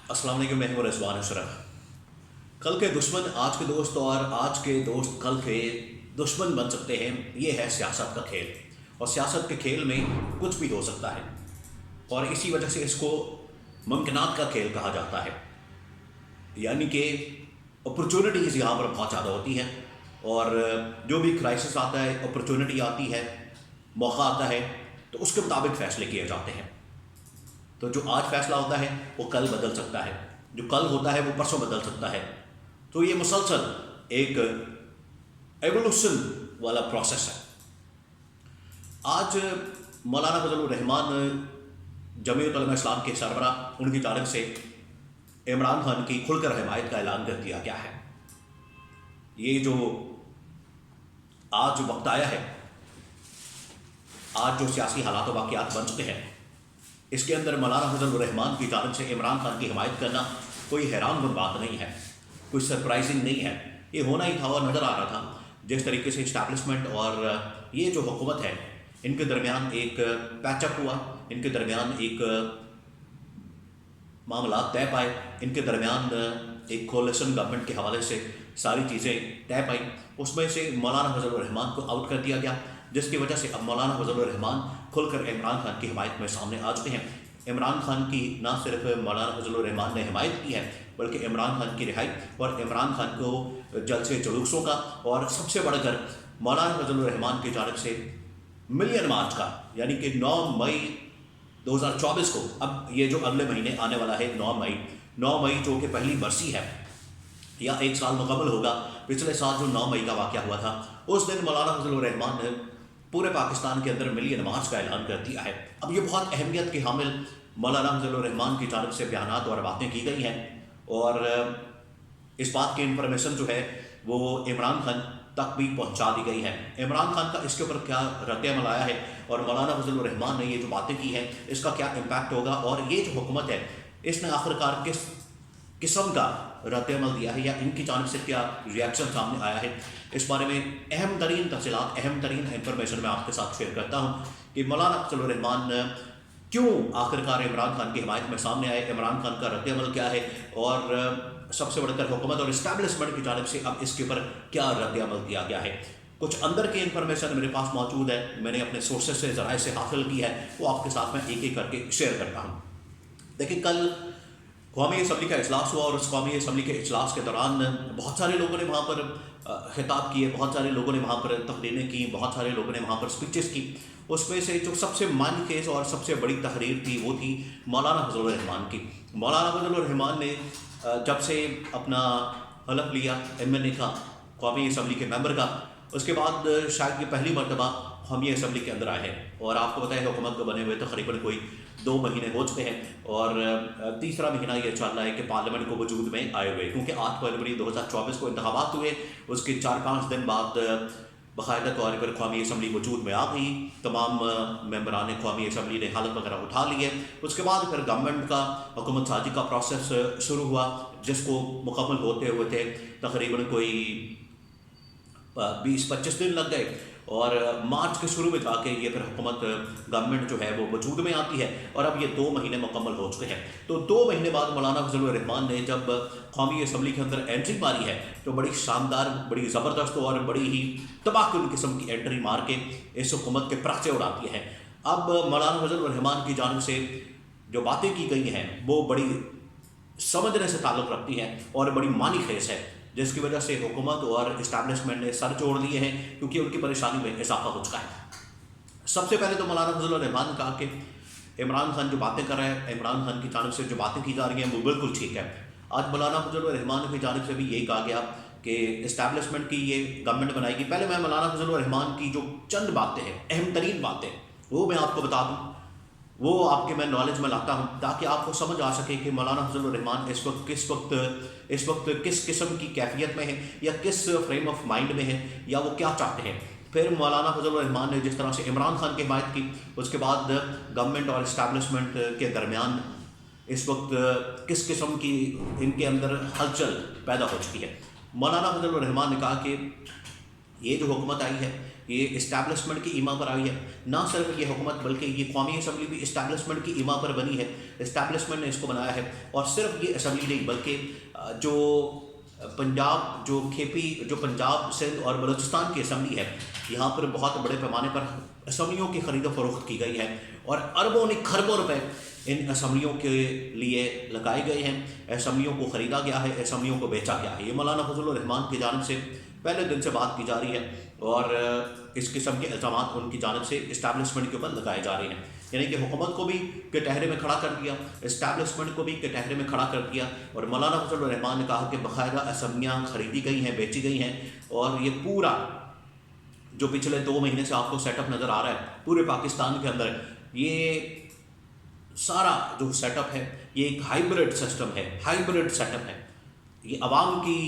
अस्सलाम वालेकुम, मैं हूं रिजवान अशरफ। कल के दुश्मन आज के दोस्त और आज के दोस्त कल के दुश्मन बन सकते हैं। ये है सियासत का खेल, और सियासत के खेल में कुछ भी हो सकता है, और इसी वजह से इसको मुमकिनात का खेल कहा जाता है। यानी कि अपॉर्चुनिटीज़ यहाँ पर बहुत ज़्यादा होती हैं, और जो भी क्राइसिस आता है, अपॉर्चुनिटी आती है, मौका आता है, तो उसके मुताबिक फ़ैसले किए जाते हैं। तो जो आज फैसला होता है वो कल बदल सकता है, जो कल होता है वो परसों बदल सकता है। तो ये मुसलसल एक एवोल्यूशन वाला प्रोसेस है। आज मौलाना फजलुर रहमान जमीयत उलमा इस्लाम के सरबरा, उनकी जानिब से इमरान खान की खुलकर हिमायत का ऐलान कर दिया गया है। ये जो आज वक्त आया है, आज जो सियासी हालात वाक़ियात बन चुके हैं, इसके अंदर मौलाना फजलुर रहमान की जानिब से इमरान खान की हिमायत करना कोई हैरान कुन बात नहीं है, कोई सरप्राइजिंग नहीं है। ये होना ही था और नज़र आ रहा था। जिस तरीके से इस्टेब्लिशमेंट और ये जो हुकूमत है, इनके दरमियान एक पैचअप हुआ, इनके दरमियान एक मामला तय पाए, इनके दरमियान एक कोalition गवर्नमेंट के हवाले से सारी चीज़ें तय पाई। उसमें से मौलाना फजलुर रहमान को आउट कर दिया गया, जिसकी वजह से अब मौलाना फजलुर रहमान खुलकर इमरान खान की हिमायत में सामने आ चुके हैं। इमरान खान की ना सिर्फ मौलाना फजलुर रहमान ने हिमायत की है, बल्कि इमरान खान की रिहाई और इमरान खान को जलसे जुलूसों का, और सबसे बढ़कर मौलाना फजलुर रहमान की जानिब से मिलियन मार्च का, यानी कि 9 मई 2024 को, अब ये जो अगले महीने आने वाला है 9 मई जो कि पहली बरसी है, या 1 साल मुकम्मल होगा पिछले साल जो 9 मई का वाक़या हुआ था। उस दिन मौलाना फजलुर रहमान ने पूरे पाकिस्तान के अंदर मिलियन मार्च का ऐलान कर दिया है। अब ये बहुत अहमियत के हामिल मौलाना फजलुर रहमान की जानिब से बयानात और बातें की गई हैं, और इस बात की इंफॉर्मेशन जो है वो इमरान खान तक भी पहुंचा दी गई है। इमरान खान का इसके ऊपर क्या रद्द-ए-अमल आया है, और मौलाना फजलुर रहमान ने ये जो बातें की हैं इसका क्या इम्पैक्ट होगा, और ये जो हुकूमत है इसने आखिरकार किस किस्म का रद्द-ए-अमल दिया है, या इनकी जानिब से क्या रिएक्शन सामने आया है, इस बारे में अहम तरीन तफसीलात, अहम तरीन इंफॉर्मेशन मैं आपके साथ शेयर करता हूँ कि मौलाना फजलुर रहमान क्यों आखिरकार इमरान खान की हिमायत में सामने आए, इमरान खान का रद्द-ए-अमल क्या है, और सबसे बढ़कर हुकूमत और इस्टेब्लिशमेंट की जानिब से अब इसके ऊपर क्या रद्द-ए-अमल दिया गया है। कुछ अंदर की इंफॉर्मेशन मेरे पास मौजूद है, मैंने अपने सोर्सेज से, ज़राए से हासिल की है, वो आपके साथ मैं एक एक करके शेयर करता हूँ। देखिए, कल कौमी असम्बली का इजलास हुआ, और उस कौमी असम्बली के इजलास के दौरान बहुत सारे लोगों ने वहाँ पर खिताब किए, बहुत सारे लोगों ने वहाँ पर तकरीरें की, बहुत सारे लोगों ने वहाँ पर स्पीचेस की। उसमें से जो सबसे माइंड केस और सबसे बड़ी तहरीर थी वो थी मौलाना फजलुर रहमान की। मौलाना फजलुर रहमान ने जब से अपना हलफ लिया MNA का, कौमी असम्बली के मेंबर का, उसके बाद शायद ये पहली मरतबा कौमी असम्बली के अंदर आए हैं। और आपको पता है हुकूमत को बने हुए तकरीबन कोई 2 महीने हो चुके हैं, और तीसरा महीना ये चल रहा है कि पार्लियामेंट को वजूद में आए हुए, क्योंकि 8 फरवरी 2024 को इंतखाबात हुए। उसके 4-5 दिन बाद बाकायदा तौर पर कौमी असम्बली वजूद में आ गई, तमाम मेंबरान कौमी असम्बली ने हालत वगैरह उठा लिए। उसके बाद फिर गवर्नमेंट का हुकूमत साजी का प्रोसेस शुरू हुआ, जिसको मुकम्मल होते हुए थे तकरीबन कोई 20-25 दिन लग गए, और मार्च के शुरू में जाके ये फिर हुकूमत गवर्नमेंट जो है वो वजूद में आती है, और अब ये 2 महीने मुकम्मल हो चुके हैं। तो 2 महीने बाद मौलाना फजलुर रहमान ने जब कौमी असम्बली के अंदर एंट्री मारी है, तो बड़ी शानदार, बड़ी ज़बरदस्त और बड़ी ही तबाहकुन किस्म की एंट्री मार के इस हुकूमत के पराचे उड़ाती है। अब मौलाना फजलुर रहमान की जानिब से जो बातें की गई हैं वो बड़ी समझने से ताल्लुक़ रखती हैं और बड़ी मानी खेज है, जिसकी वजह से हुकूमत और इस्टेब्लिशमेंट ने सर जोड़ लिए हैं, क्योंकि उनकी परेशानी में इजाफा हो चुका है। सबसे पहले तो मौलाना फजलुर रहमान ने कहा कि इमरान खान जो बातें कर रहे हैं, इमरान खान की जानिब से जो बातें की जा रही हैं वो बिल्कुल ठीक है। आज मौलाना फजलुर रहमान की जानिब से भी यही कहा गया कि इस्टेब्लिशमेंट की ये गवर्नमेंट बनाएगी। पहले मैं मौलाना फजलुर रहमान की जो चंद बातें हैं, अहम तरीन बातें, वो मैं आपको बता दूँ, वो आपके मैं नॉलेज में लाता हूँ, ताकि आपको समझ आ सके कि मौलाना फजलुर रहमान इस वक्त किस किस्म की कैफियत में है, या किस फ्रेम ऑफ माइंड में है, या वो क्या चाहते हैं। फिर मौलाना फजलुर रहमान ने जिस तरह से इमरान खान की हिमायत की, उसके बाद गवर्नमेंट और इस्टेब्लिशमेंट के दरमियान इस वक्त किस किस्म की इनके अंदर हलचल पैदा हो चुकी है। मौलाना फजलुर रहमान ने कहा कि ये जो हुकूमत आई है یہ اسٹیبلشمنٹ کی ایما پر آئی ہے. نہ صرف یہ حکومت بلکہ یہ قومی اسمبلی بھی اسٹیبلشمنٹ کی ایما پر بنی ہے. اسٹیبلشمنٹ نے اس کو بنایا ہے. اور صرف یہ اسمبلی نہیں بلکہ جو پنجاب جو پنجاب سندھ اور بلوچستان کی اسمبلی ہے, یہاں پر بہت بڑے پیمانے پر اسمبلیوں کی خرید و فروخت کی گئی ہے اور اربوں نے خربوں روپے ان اسمبلیوں کے لیے لگائے گئے ہیں. اسمبلیوں کو خریدا گیا ہے, اسمبلیوں کو بیچا گیا ہے. یہ مولانا فضل الرحمان کی جانب سے پہلے دن سے بات کی جا رہی ہے اور اس قسم کے الزامات ان کی جانب سے اسٹیبلشمنٹ کے اوپر لگائے جا رہے ہیں. یعنی کہ حکومت کو بھی کٹہرے میں کھڑا کر دیا, اسٹیبلشمنٹ کو بھی کٹہرے میں کھڑا کر دیا. اور مولانا فضل الرحمان نے کہا کہ باقاعدہ اسمبلیاں خریدی گئی ہیں, بیچی گئی ہیں, اور یہ پورا جو پچھلے 2 مہینے سے آپ کو سیٹ اپ نظر آ رہا ہے پورے پاکستان کے اندر, یہ سارا جو سیٹ اپ ہے یہ ایک ہائیبرڈ سسٹم ہے, ہائیبرڈ سیٹ اپ ہے. یہ عوام کی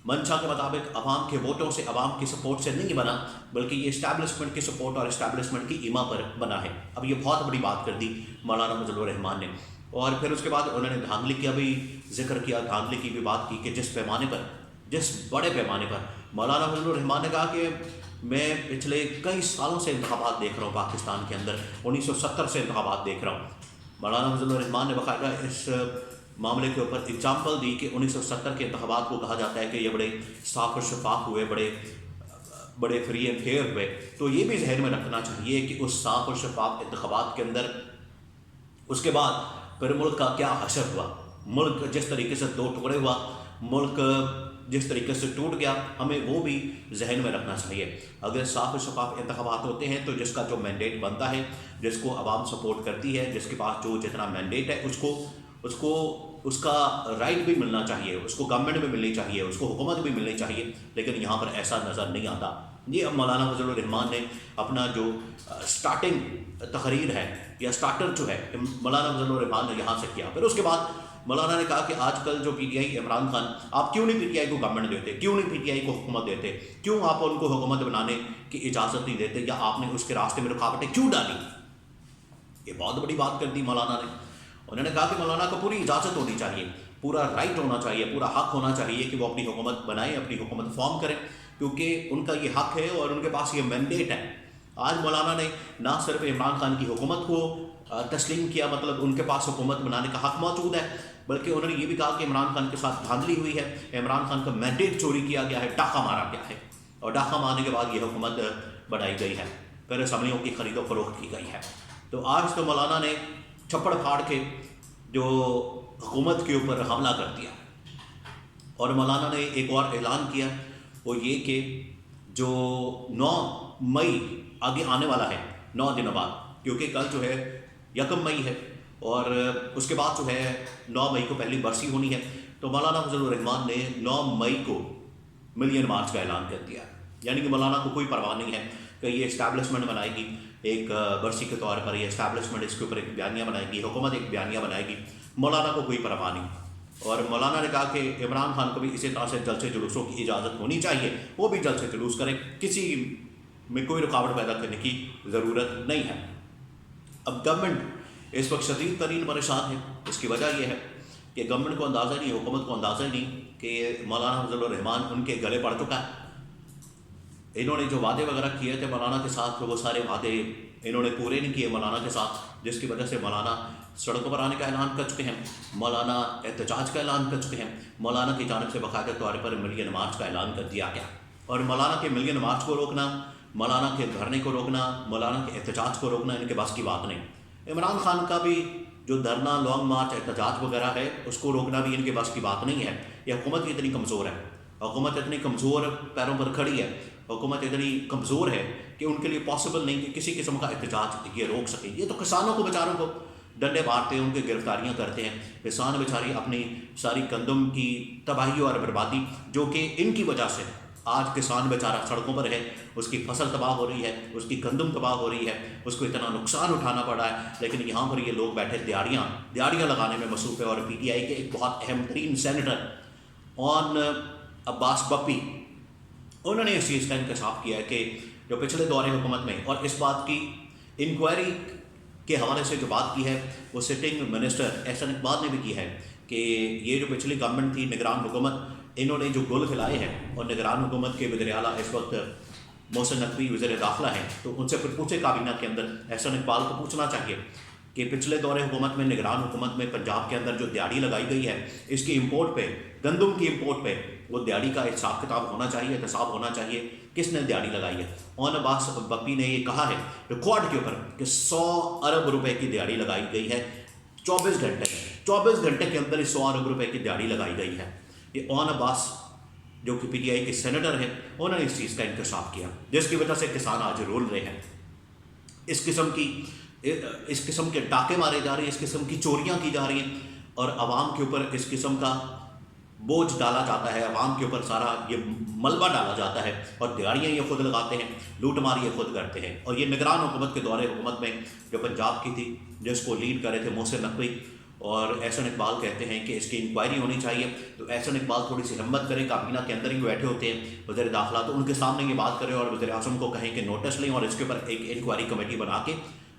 منشا کے مطابق, عوام کے ووٹوں سے, عوام کی سپورٹ سے نہیں بنا, بلکہ یہ اسٹیبلشمنٹ کی سپورٹ اور اسٹیبلشمنٹ کی ایما پر بنا ہے. اب یہ بہت بڑی بات کر دی مولانا فضل الرحمان نے. اور پھر اس کے بعد انہوں نے دھاندلی کا بھی ذکر کیا, دھاندلی کی بھی بات کی کہ جس بڑے پیمانے پر مولانا فضل الرحمان نے کہا کہ میں پچھلے کئی سالوں سے انتخابات دیکھ رہا ہوں پاکستان کے اندر, 1970 سے انتخابات دیکھ رہا ہوں. مولانا فضل الرحمان نے باقاعدہ اس معاملے کے اوپر اگزامپل دی کہ 1970 کے انتخابات کو کہا جاتا ہے کہ یہ بڑے صاف و شفاف ہوئے, بڑے فری اینڈ فیئر ہوئے. تو یہ بھی ذہن میں رکھنا چاہیے کہ اس صاف و شفاف انتخابات کے اندر اس کے بعد پھر ملک کا کیا حشر ہوا, ملک جس طریقے سے 2 ٹکڑے ہوا, ملک جس طریقے سے ٹوٹ گیا, ہمیں وہ بھی ذہن میں رکھنا چاہیے. اگر صاف و شفاف انتخابات ہوتے ہیں تو جس کا جو مینڈیٹ بنتا ہے, جس کو عوام سپورٹ کرتی ہے, جس کے پاس جو جتنا مینڈیٹ ہے اس کو اس کا رائٹ بھی ملنا چاہیے, اس کو گورنمنٹ بھی ملنی چاہیے, اس کو حکومت بھی ملنی چاہیے. لیکن یہاں پر ایسا نظر نہیں آتا. یہ اب مولانا فضل الرحمان نے اپنا جو سٹارٹنگ تقریر ہے یا سٹارٹر جو ہے مولانا فضل الرحمان نے یہاں سے کیا. پھر اس کے بعد مولانا نے کہا کہ آج کل جو P T I Imran Khan, آپ کیوں نہیں پی ٹی آئی کو گورنمنٹ دیتے, کیوں نہیں پی ٹی آئی کو حکومت دیتے, کیوں آپ ان کو حکومت بنانے کی اجازت نہیں دیتے, یا آپ نے اس کے راستے میں رکاوٹیں کیوں ڈالی. یہ بہت بڑی بات کر دی مولانا نے. انہوں نے کہا کہ مولانا کو پوری اجازت ہونی چاہیے, پورا رائٹ ہونا چاہیے, پورا حق ہونا چاہیے کہ وہ اپنی حکومت بنائیں, اپنی حکومت فارم کریں, کیونکہ ان کا یہ حق ہے اور ان کے پاس یہ مینڈیٹ ہے. آج مولانا نے نہ صرف عمران خان کی حکومت کو تسلیم کیا, مطلب ان کے پاس حکومت بنانے کا حق موجود ہے, بلکہ انہوں نے یہ بھی کہا کہ عمران خان کے ساتھ دھاندلی ہوئی ہے, عمران خان کا مینڈیٹ چوری کیا گیا ہے, ڈاکہ مارا گیا ہے, اور ڈاکہ مارنے کے بعد یہ حکومت بنائی گئی ہے, پھر اسمبلیوں کی خرید و فروخت کی گئی ہے. تو آج تو مولانا نے چھپڑ پھاڑ کے جو حکومت کے اوپر حملہ کر دیا. اور مولانا نے ایک اور اعلان کیا, وہ یہ کہ جو 9 مئی آگے آنے والا ہے, 9 دنوں بعد, کیونکہ کل جو ہے 1 مئی ہے اور اس کے بعد جو ہے 9 مئی کو پہلی برسی ہونی ہے. تو مولانا فضل الرحمان نے 9 مئی کو ملین مارچ کا اعلان کر دیا. یعنی کہ مولانا کو کوئی پرواہ نہیں ہے کہ یہ اسٹیبلشمنٹ بنائے گی ایک برسی کے طور پر, یہ اسٹیبلشمنٹ اس کے اوپر ایک بیانیہ بنائے گی, حکومت ایک بیانیہ بنائے گی. مولانا کو کوئی پرواہ نہیں. اور مولانا نے کہا کہ عمران خان کو بھی اسی طرح سے جلسے جلوسوں کی اجازت ہونی چاہیے, وہ بھی جلسے جلوس کریں, کسی میں کوئی رکاوٹ پیدا کرنے کی ضرورت نہیں ہے. اب گورنمنٹ اس وقت شدید ترین پریشان ہے. اس کی وجہ یہ ہے کہ گورنمنٹ کو اندازہ نہیں, حکومت کو اندازہ ہی نہیں کہ مولانا فضل الرحمان ان کے گلے پڑ چکا ہے. انہوں نے جو وعدے وغیرہ کیے تھے مولانا کے ساتھ, وہ سارے وعدے انہوں نے پورے نہیں کیے مولانا کے ساتھ, جس کی وجہ سے مولانا سڑکوں پر آنے کا اعلان کر چکے ہیں, مولانا احتجاج کا اعلان کر چکے ہیں, مولانا کی جانب سے باقاعدہ طور پر ملین مارچ کا اعلان کر دیا گیا. اور مولانا کے ملین مارچ کو روکنا, مولانا کے دھرنے کو روکنا, مولانا کے احتجاج کو روکنا ان کے بس کی بات نہیں. عمران خان کا بھی جو دھرنا, لانگ مارچ, احتجاج وغیرہ ہے, اس کو روکنا بھی ان کے بس کی بات نہیں ہے. یہ حکومت اتنی کمزور ہے, حکومت اتنی کمزور پیروں پر کھڑی ہے, حکومت اتنی کمزور ہے کہ ان کے لیے پاسبل نہیں کہ کسی قسم کا احتجاج یہ روک سکے. یہ تو کسانوں کو بیچاروں کو ڈنڈے مارتے ہیں, ان کی گرفتاریاں کرتے ہیں. کسان بیچاری اپنی ساری گندم کی تباہی اور بربادی, جو کہ ان کی وجہ سے آج کسان بیچارہ سڑکوں پر ہے, اس کی فصل تباہ ہو رہی ہے, اس کی گندم تباہ ہو رہی ہے, اس کو اتنا نقصان اٹھانا پڑا ہے. لیکن یہاں پر یہ لوگ بیٹھے دیاڑیاں لگانے میں مصروف ہے. اور پی ٹی آئی کے ایک بہت اہم ترین سینیٹر اون عباس بپی, انہوں نے اس چیز کا انکشاف کیا ہے کہ جو پچھلے دور حکومت میں, اور اس بات کی انکوائری کے حوالے سے جو بات کی ہے وہ سٹنگ منسٹر احسن اقبال نے بھی کی ہے, کہ یہ جو پچھلی گورنمنٹ تھی, نگران حکومت, انہوں نے جو گل کھلائے ہیں, اور نگران حکومت کے وزیر اعلیٰ اس وقت मोहसिन नकवी वज़ीर दाखिला हैं, तो उनसे फिर पूछे काबीना के अंदर, एहसन इकबाल को पूछना चाहिए कि पिछले दौरे हुकूमत में, निगरान हुकूमत में पंजाब के अंदर जो दिहाड़ी लगाई गई है, इसकी इम्पोर्ट पे, गंदम की इम्पोर्ट पे वो दिहाड़ी का हिसाब किताब होना चाहिए, एहतसाब होना चाहिए, किसने दिहाड़ी लगाई है। ओन अब्बास बप्पी ने ये कहा है रिकॉर्ड के ऊपर कि 100 अरब रुपए की दिहाड़ी लगाई गई है 24 घंटे में, 24 घंटे के अंदर 100 अरब रुपए की दिहाड़ी लगाई गई है। ये ओन अब्बास जो कि PTI के सेनेटर हैं, उन्होंने इस चीज़ का इंकशाफ किया, जिसकी वजह से किसान आज रोल रहे हैं। इस किस्म के डाके मारे जा रहे हैं, इस किस्म की चोरियां की जा रही हैं और आवाम के ऊपर इस किस्म का बोझ डाला जाता है, आवाम के ऊपर सारा ये मलबा डाला जाता है और दिहाड़ियाँ ये खुद लगाते हैं, लूट मार ये खुद करते हैं। और ये निगरान हुकूमत के दौरे हुकूमत में जो पंजाब की थी, जिसको लीड कर रहे थे मोहसिन नकवी और एहसन इकबाल, कहते हैं कि इसकी इंक्वायरी होनी चाहिए। तो एहसन इकबाल थोड़ी सी हिम्मत करें, काबीना के अंदर ही बैठे होते हैं वज़ीर दाखिला, तो उनके सामने ये बात करें और वज़ीर आज़म को कहें कि नोटिस लें और इसके ऊपर एक इंक्वायरी कमेटी बना के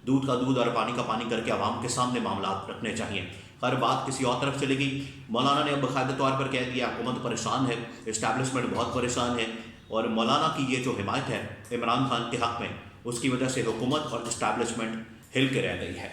दूध का दूध और पानी का पानी करके आवाम के सामने मामला रखने चाहिए। हर बात किसी और तरफ चली गई। मौलाना ने अब बाकायदा तौर पर कह दिया हुकूमत परेशान है, इस्टेब्लिशमेंट बहुत परेशान है और मौलाना की ये जो हिमायत है इमरान खान के हक़ में, उसकी वजह से हुकूमत और इस्टेब्लिशमेंट हिल के रह गई है।